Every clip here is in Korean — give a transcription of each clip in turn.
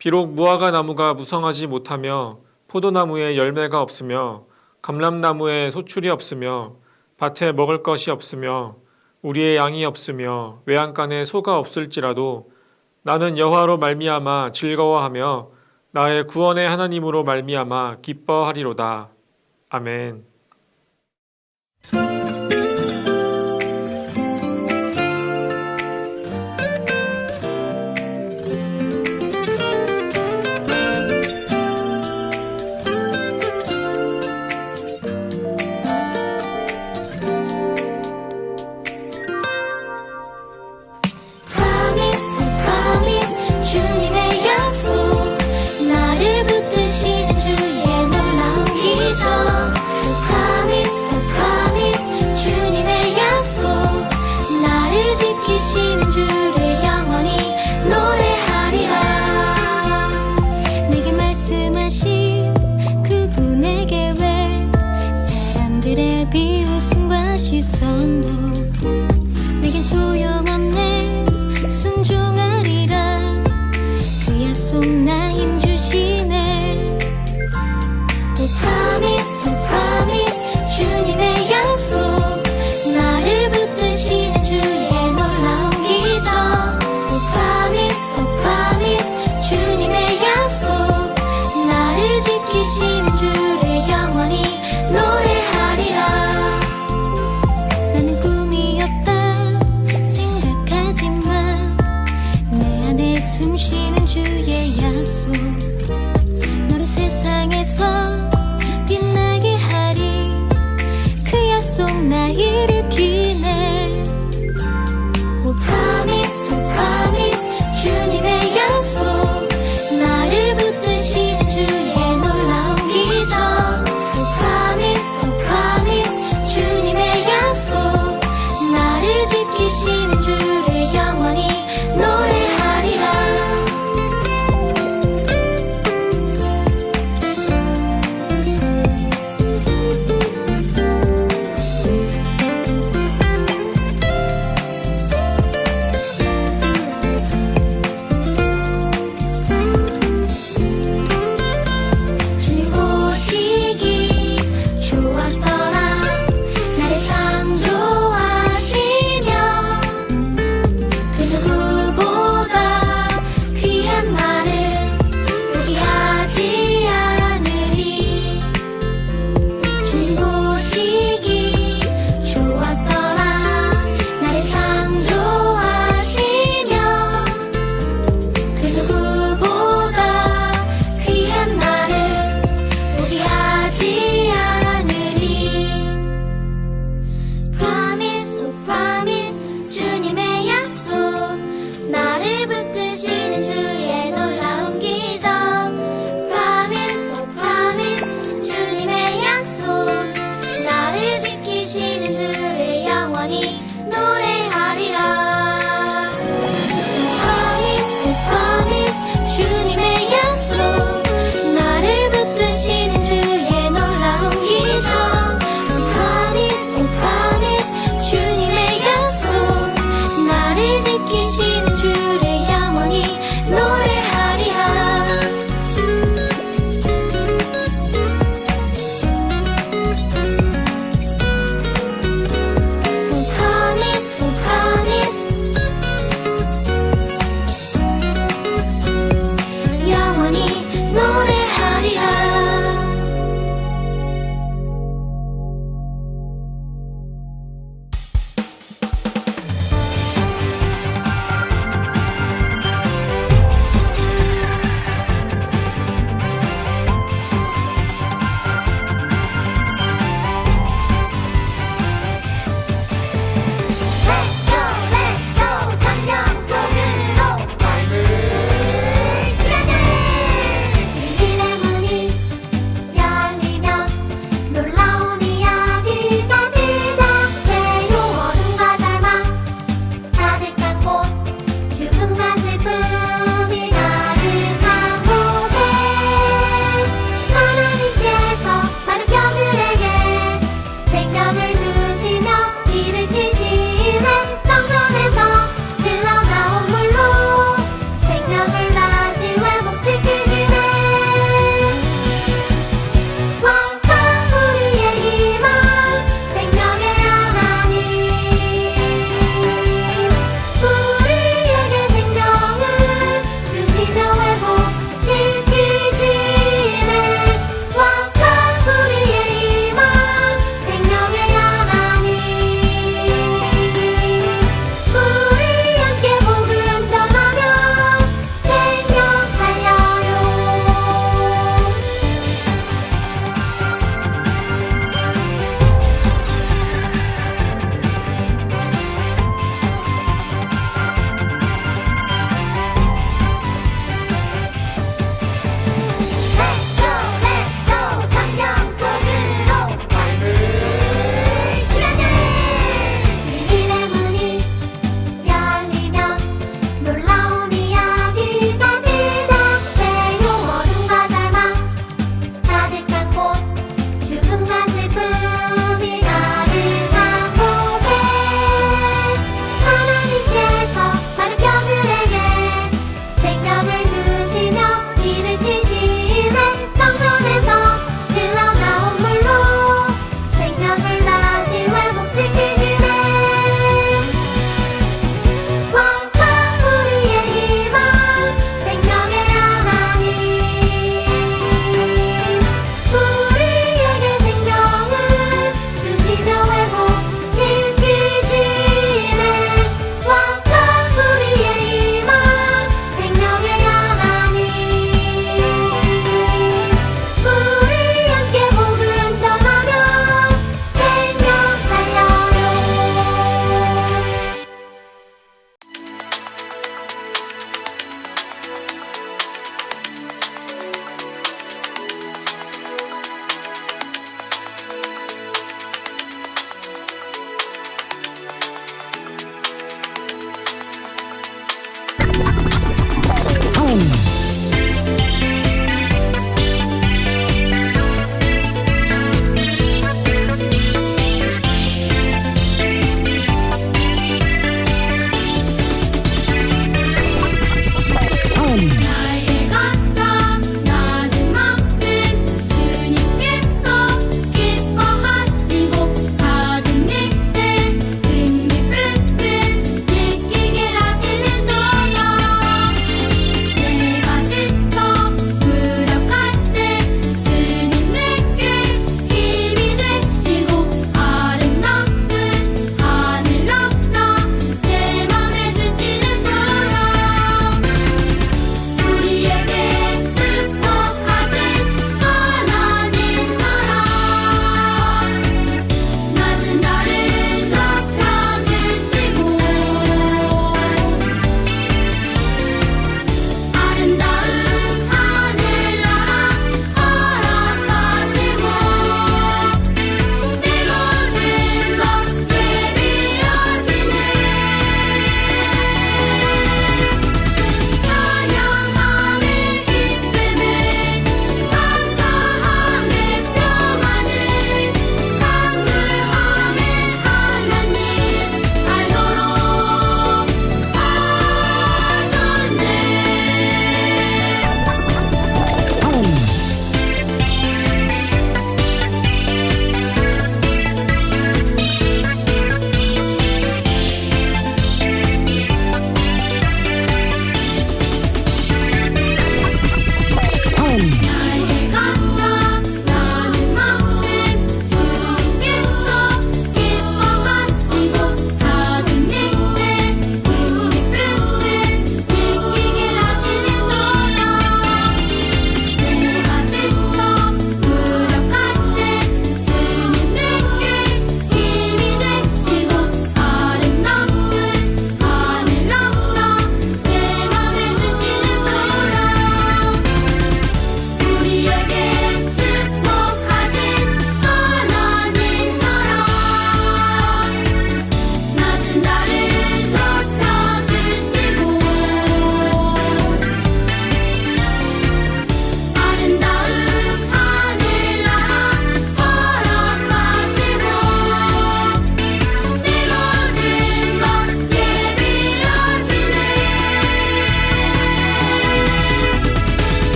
비록 무화과 나무가 무성하지 못하며 포도나무에 열매가 없으며 감람나무에 소출이 없으며 밭에 먹을 것이 없으며 우리의 양이 없으며 외양간에 소가 없을지라도 나는 여호와로 말미암아 즐거워하며 나의 구원의 하나님으로 말미암아 기뻐하리로다. 아멘. Promise, promise, 주님의 약속 나를 붙드시는 주의 놀라운 기적 Promise, promise, 주님의 약속 나를 지키시는 주를 영원히 노래하리라 내게 말씀하신 그분의 계획 사람들의 비웃음과 시선도 내겐 소용없네 순종하리라 그 약속 나 힘주시네 Oh promise, oh promise 주님의 약속 나를 붙드시는 주의 놀라운 기적 Oh promise 주님의 약속 나를 지키시는 주를 영원히 노래하리라 나는 꿈이었다 생각하지만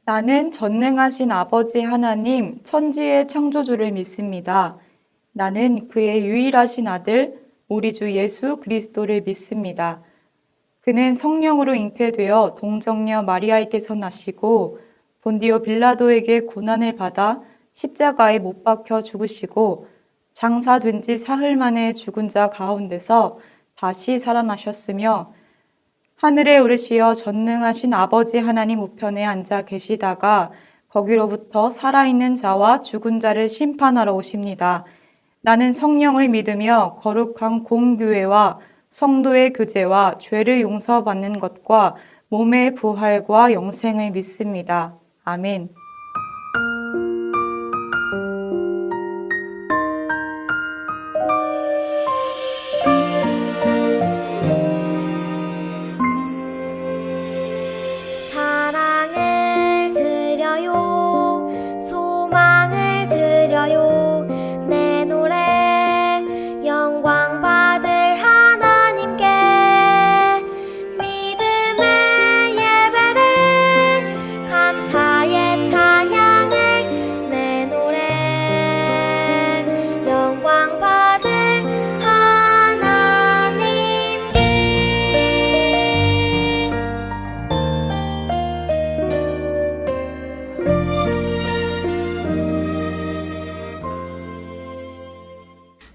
나는 전능하신 아버지 하나님, 천지의 창조주를 믿습니다. 나는 그의 유일하신 아들, 우리 주 예수 그리스도를 믿습니다. 그는 성령으로 잉태되어 동정녀 마리아에게서 나시고 본디오 빌라도에게 고난을 받아 십자가에 못 박혀 죽으시고 장사된 지 사흘 만에 죽은 자 가운데서 다시 살아나셨으며 하늘에 오르시어 전능하신 아버지 하나님 우편에 앉아 계시다가 거기로부터 살아있는 자와 죽은 자를 심판하러 오십니다. 나는 성령을 믿으며 거룩한 공교회와 성도의 교제와 죄를 용서받는 것과 몸의 부활과 영생을 믿습니다. 아멘. 사랑을 드려요 소망을 드려요 내 노래 영광 받을 하나님께 믿음의 예배를 감사의 찬양을 내 노래 영광 받을 하나님께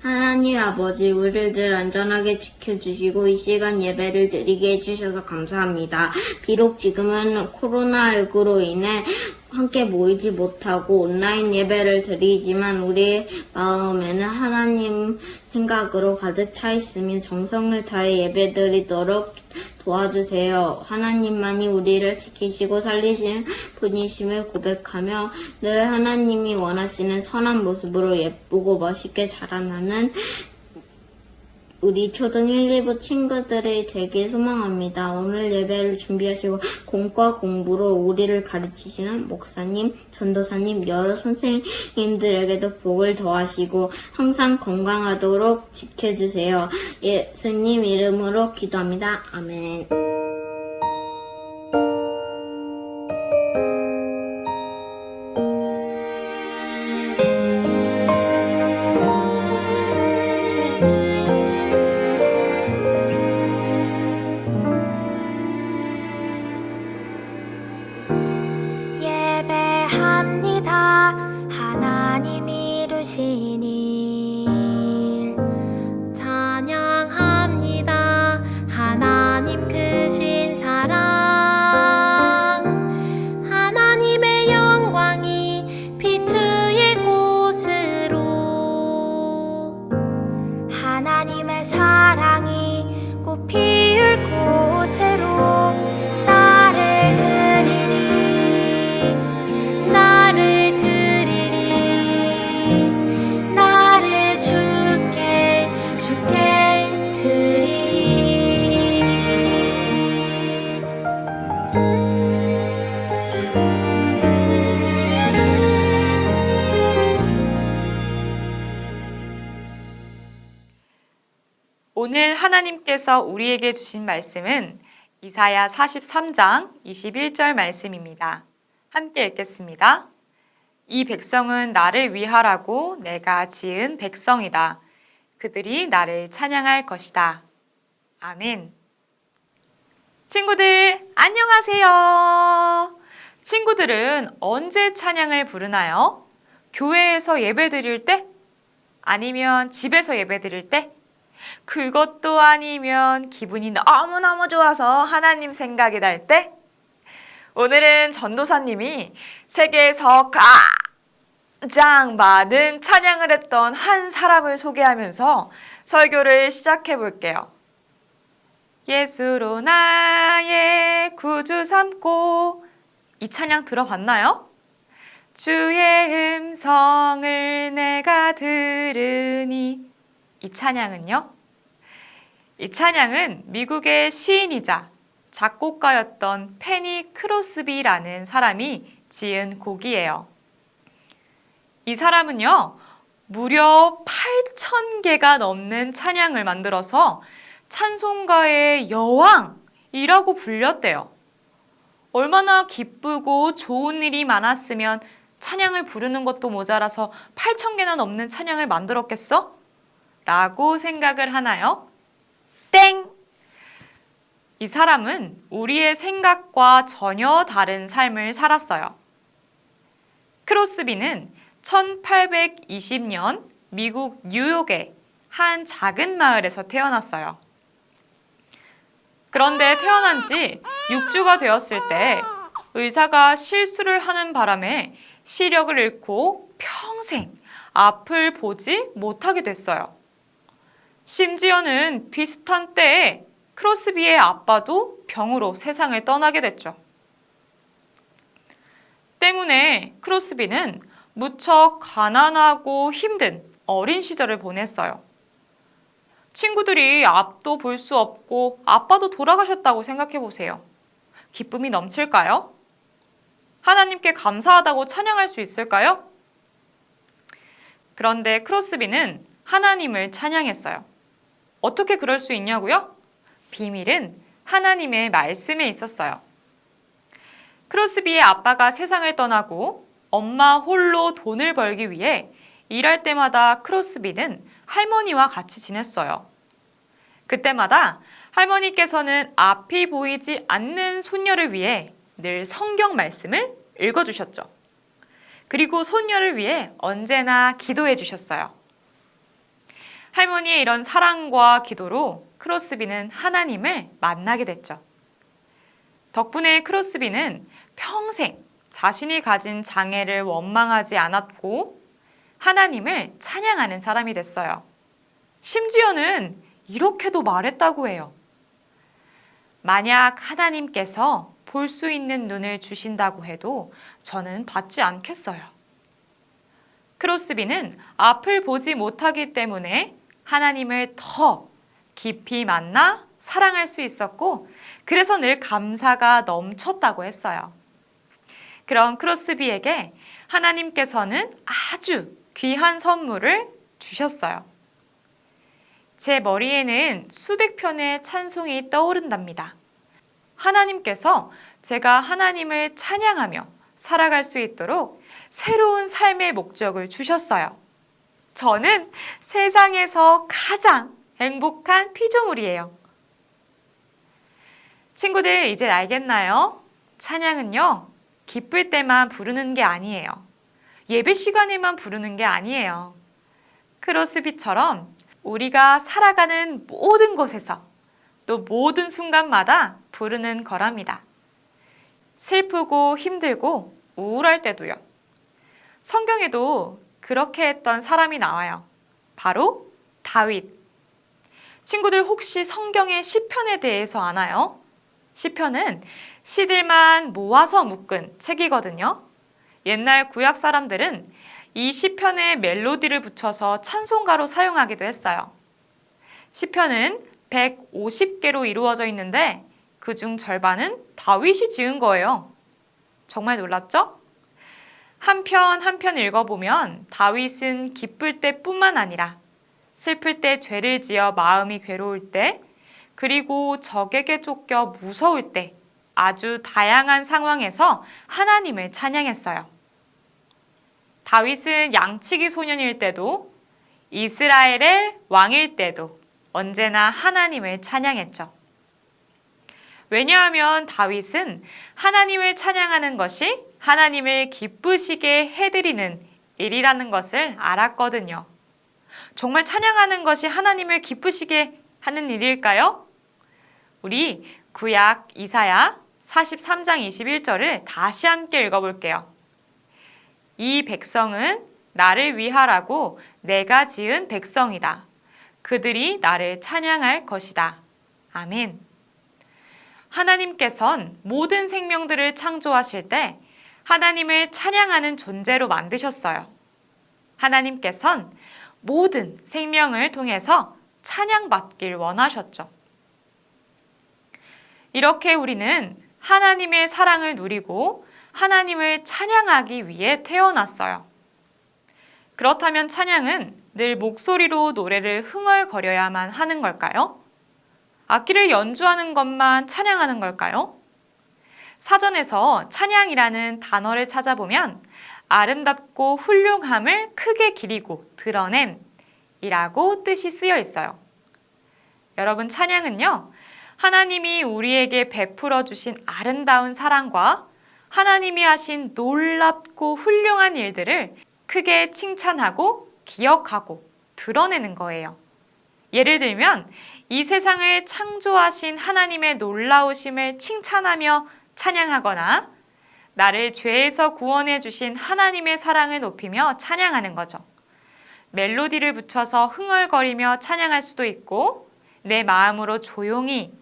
하나님 아버지, 우리를 늘 안전하게 지켜주시고 이 시간 예배를 드리게 해주셔서 감사합니다. 비록 지금은 코로나19로 인해 함께 모이지 못하고 온라인 예배를 드리지만 우리의 마음에는 하나님 생각으로 가득 차 있으며 정성을 다해 예배드리도록 도와주세요. 하나님만이 우리를 지키시고 살리시는 분이심을 고백하며 늘 하나님이 원하시는 선한 모습으로 예쁘고 멋있게 자라나는 우리 초등 1, 2부 친구들이 되길 소망합니다. 오늘 예배를 준비하시고 공과 공부로 우리를 가르치시는 목사님, 전도사님, 여러 선생님들에게도 복을 더하시고 항상 건강하도록 지켜주세요. 예수님 이름으로 기도합니다. 아멘. 예배합니다 하나님 이루신 일 찬양합니다 하나님 크신 사랑 하나님의 영광이 비추일 곳으로 하나님의 사랑이 꽃 피울 곳으로 나를 드리리 나를 드리리 나를 주께 드리리 오늘 하나님께서 우리에게 주신 말씀은 이사야 43장 21절 말씀입니다. 함께 읽겠습니다. 이 백성은 나를 위하라고 내가 지은 백성이다. 그들이 나를 찬양할 것이다. 아멘. 친구들, 안녕하세요. 친구들은 언제 찬양을 부르나요? 교회에서 예배 드릴 때? 아니면 집에서 예배 드릴 때? 그것도 아니면 기분이 너무너무 좋아서 하나님 생각이 날 때? 오늘은 전도사님이 세계에서 가장 많은 찬양을 했던 한 사람을 소개하면서 설교를 시작해 볼게요. 예수로 나의 구주 삼고 이 찬양 들어봤나요? 주의 음성을 내가 들으니 이 찬양은요? 이 찬양은 미국의 시인이자 작곡가였던 페니 크로스비라는 사람이 지은 곡이에요. 이 사람은요, 무려 8,000개가 넘는 찬양을 만들어서 찬송가의 여왕이라고 불렸대요. 얼마나 기쁘고 좋은 일이 많았으면 찬양을 부르는 것도 모자라서 8,000개나 넘는 찬양을 만들었겠어? 라고 생각을 하나요? 땡! 이 사람은 우리의 생각과 전혀 다른 삶을 살았어요. 크로스비는 1820년 미국 뉴욕의 한 작은 마을에서 태어났어요. 그런데 태어난 지 6주가 되었을 때 의사가 실수를 하는 바람에 시력을 잃고 평생 앞을 보지 못하게 됐어요. 심지어는 비슷한 때에 크로스비의 아빠도 병으로 세상을 떠나게 됐죠. 때문에 크로스비는 무척 가난하고 힘든 어린 시절을 보냈어요. 친구들이 앞도 볼 수 없고 아빠도 돌아가셨다고 생각해 보세요. 기쁨이 넘칠까요? 하나님께 감사하다고 찬양할 수 있을까요? 그런데 크로스비는 하나님을 찬양했어요. 어떻게 그럴 수 있냐고요? 비밀은 하나님의 말씀에 있었어요. 크로스비의 아빠가 세상을 떠나고 엄마 홀로 돈을 벌기 위해 일할 때마다 크로스비는 할머니와 같이 지냈어요. 그때마다 할머니께서는 앞이 보이지 않는 손녀를 위해 늘 성경 말씀을 읽어주셨죠. 그리고 손녀를 위해 언제나 기도해 주셨어요. 할머니의 이런 사랑과 기도로 크로스비는 하나님을 만나게 됐죠. 덕분에 크로스비는 평생 자신이 가진 장애를 원망하지 않았고 하나님을 찬양하는 사람이 됐어요. 심지어는 이렇게도 말했다고 해요. 만약 하나님께서 볼 수 있는 눈을 주신다고 해도 저는 받지 않겠어요. 크로스비는 앞을 보지 못하기 때문에 하나님을 더 깊이 만나 사랑할 수 있었고 그래서 늘 감사가 넘쳤다고 했어요. 그런 크로스비에게 하나님께서는 아주 귀한 선물을 주셨어요. 제 머리에는 수백 편의 찬송이 떠오른답니다. 하나님께서 제가 하나님을 찬양하며 살아갈 수 있도록 새로운 삶의 목적을 주셨어요. 저는 세상에서 가장 행복한 피조물이에요. 친구들, 이제 알겠나요? 찬양은요, 기쁠 때만 부르는 게 아니에요. 예배 시간에만 부르는 게 아니에요. 크로스비처럼 우리가 살아가는 모든 곳에서 또 모든 순간마다 부르는 거랍니다. 슬프고 힘들고 우울할 때도요. 성경에도 그렇게 했던 사람이 나와요. 바로 다윗. 친구들 혹시 성경의 시편에 대해서 아나요? 시편은 시들만 모아서 묶은 책이거든요. 옛날 구약 사람들은 이 시편에 멜로디를 붙여서 찬송가로 사용하기도 했어요. 시편은 150개로 이루어져 있는데 그중 절반은 다윗이 지은 거예요. 정말 놀랍죠? 한 편 한 편 읽어보면 다윗은 기쁠 때뿐만 아니라 슬플 때 죄를 지어 마음이 괴로울 때 그리고 적에게 쫓겨 무서울 때 아주 다양한 상황에서 하나님을 찬양했어요. 다윗은 양치기 소년일 때도 이스라엘의 왕일 때도 언제나 하나님을 찬양했죠. 왜냐하면 다윗은 하나님을 찬양하는 것이 하나님을 기쁘시게 해드리는 일이라는 것을 알았거든요. 정말 찬양하는 것이 하나님을 기쁘시게 하는 일일까요? 우리 구약 이사야 43장 21절을 다시 함께 읽어볼게요. 이 백성은 나를 위하라고 내가 지은 백성이다. 그들이 나를 찬양할 것이다. 아멘. 하나님께선 모든 생명들을 창조하실 때 하나님을 찬양하는 존재로 만드셨어요. 하나님께선 모든 생명을 통해서 찬양받길 원하셨죠. 이렇게 우리는 하나님의 사랑을 누리고 하나님을 찬양하기 위해 태어났어요. 그렇다면 찬양은 늘 목소리로 노래를 흥얼거려야만 하는 걸까요? 악기를 연주하는 것만 찬양하는 걸까요? 사전에서 찬양이라는 단어를 찾아보면 아름답고 훌륭함을 크게 기리고 드러냄이라고 뜻이 쓰여 있어요. 여러분, 찬양은요, 하나님이 우리에게 베풀어 주신 아름다운 사랑과 하나님이 하신 놀랍고 훌륭한 일들을 크게 칭찬하고 기억하고 드러내는 거예요. 예를 들면 이 세상을 창조하신 하나님의 놀라우심을 칭찬하며 찬양하거나 나를 죄에서 구원해 주신 하나님의 사랑을 높이며 찬양하는 거죠. 멜로디를 붙여서 흥얼거리며 찬양할 수도 있고 내 마음으로 조용히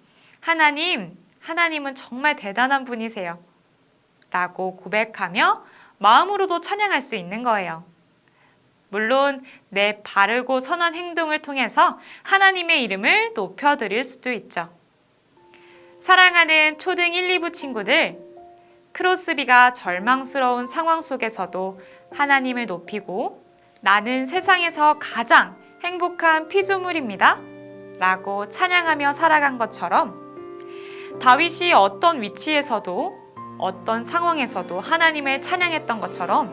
하나님은 정말 대단한 분이세요 라고 고백하며 마음으로도 찬양할 수 있는 거예요. 물론 내 바르고 선한 행동을 통해서 하나님의 이름을 높여드릴 수도 있죠. 사랑하는 초등 1, 2부 친구들, 크로스비가 절망스러운 상황 속에서도 하나님을 높이고 나는 세상에서 가장 행복한 피조물입니다 라고 찬양하며 살아간 것처럼 다윗이 어떤 위치에서도 어떤 상황에서도 하나님을 찬양했던 것처럼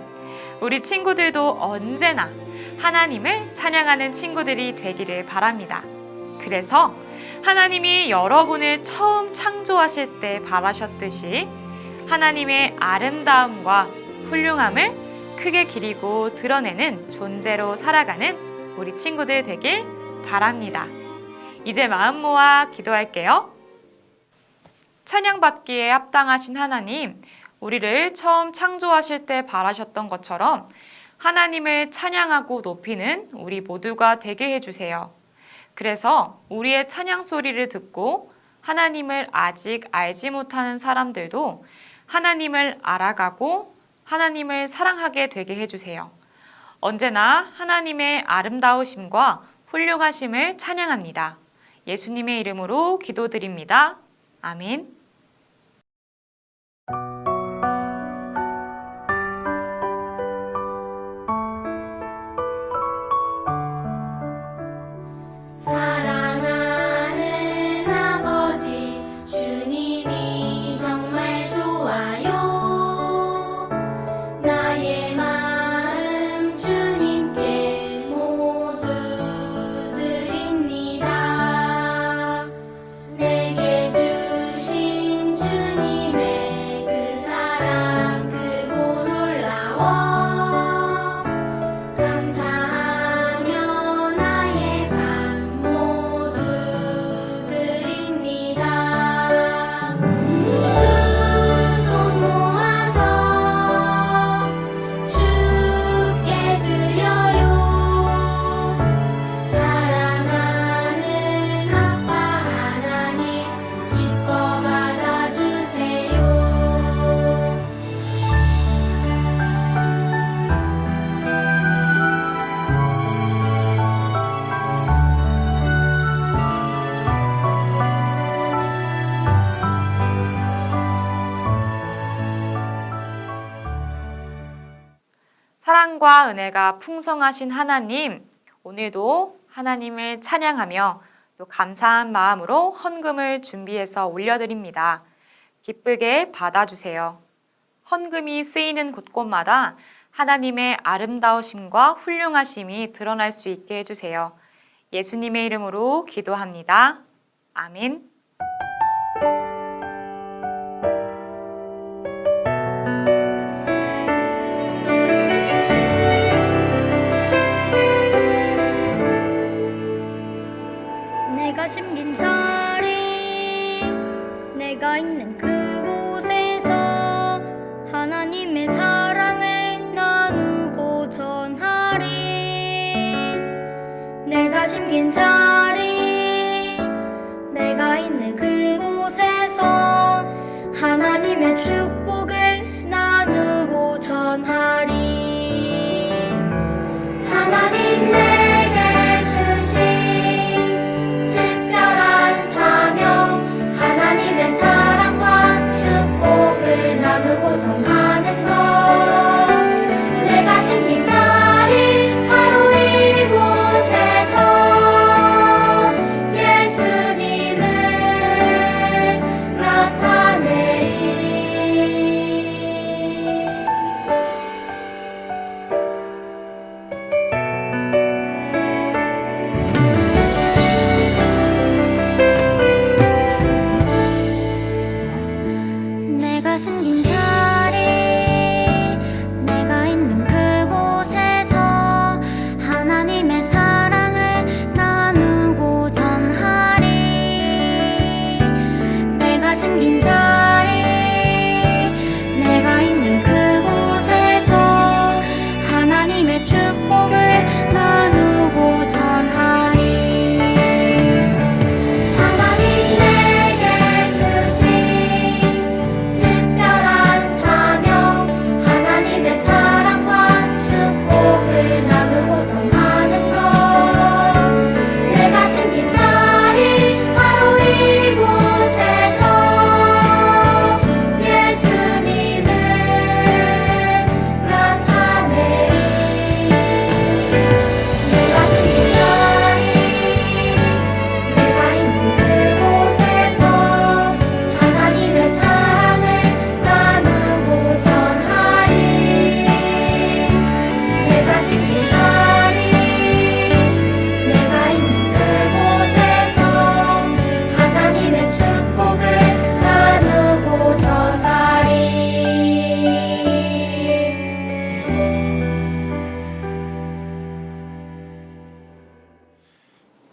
우리 친구들도 언제나 하나님을 찬양하는 친구들이 되기를 바랍니다. 그래서 하나님이 여러분을 처음 창조하실 때 바라셨듯이 하나님의 아름다움과 훌륭함을 크게 기리고 드러내는 존재로 살아가는 우리 친구들 되길 바랍니다. 이제 마음 모아 기도할게요. 찬양받기에 합당하신 하나님, 우리를 처음 창조하실 때 바라셨던 것처럼 하나님을 찬양하고 높이는 우리 모두가 되게 해주세요. 그래서 우리의 찬양 소리를 듣고 하나님을 아직 알지 못하는 사람들도 하나님을 알아가고 하나님을 사랑하게 되게 해주세요. 언제나 하나님의 아름다우심과 훌륭하심을 찬양합니다. 예수님의 이름으로 기도드립니다. 아멘. 사랑하는 아버지 주님이 정말 좋아요. 나의 마음 주님께 모두 드립니다. 내게 주신 주님의 그 사랑 크고 놀라워. 감사하며 나의 삶 모두 드립니다. 두 손 모아서 주께 드려요. 사랑하는 아빠 하나님 기뻐 받아주세요. 사랑과 은혜가 풍성하신 하나님, 오늘도 하나님을 찬양하며 또 감사한 마음으로 헌금을 준비해서 올려드립니다. 기쁘게 받아주세요. 헌금이 쓰이는 곳곳마다 하나님의 아름다우심과 훌륭하심이 드러날 수 있게 해주세요. 예수님의 이름으로 기도합니다. 아멘. 내가 심긴 자리, 내가 있는 그곳에서 하나님의 사랑을 나누고 전하리. 내가 심긴 자리, 내가 있는 그곳에서 하나님의 축복을 나누고 전하리. 하나님 내게 주신 특별한 사명, 하나님의 사랑과 축복을 나누고 전하는 것. 내가 심긴 자리 바로 이곳에서 예수님을 나타내리.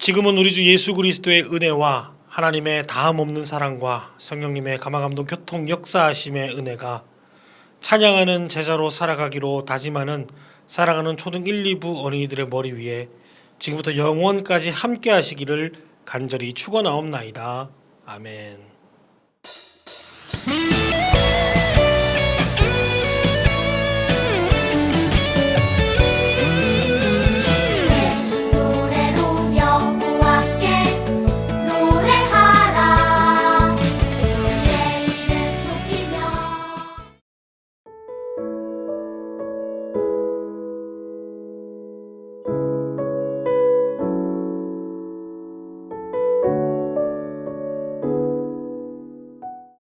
지금은 우리 주 예수 그리스도의 은혜와 하나님의 다음 없는 사랑과 성령님의 감화감동 교통 역사하심의 은혜가 찬양하는 제자로 살아가기로 다짐하는 사랑하는 초등 1, 2부 어린이들의 머리 위에 지금부터 영원까지 함께 하시기를 간절히 축원하옵나이다. 아멘.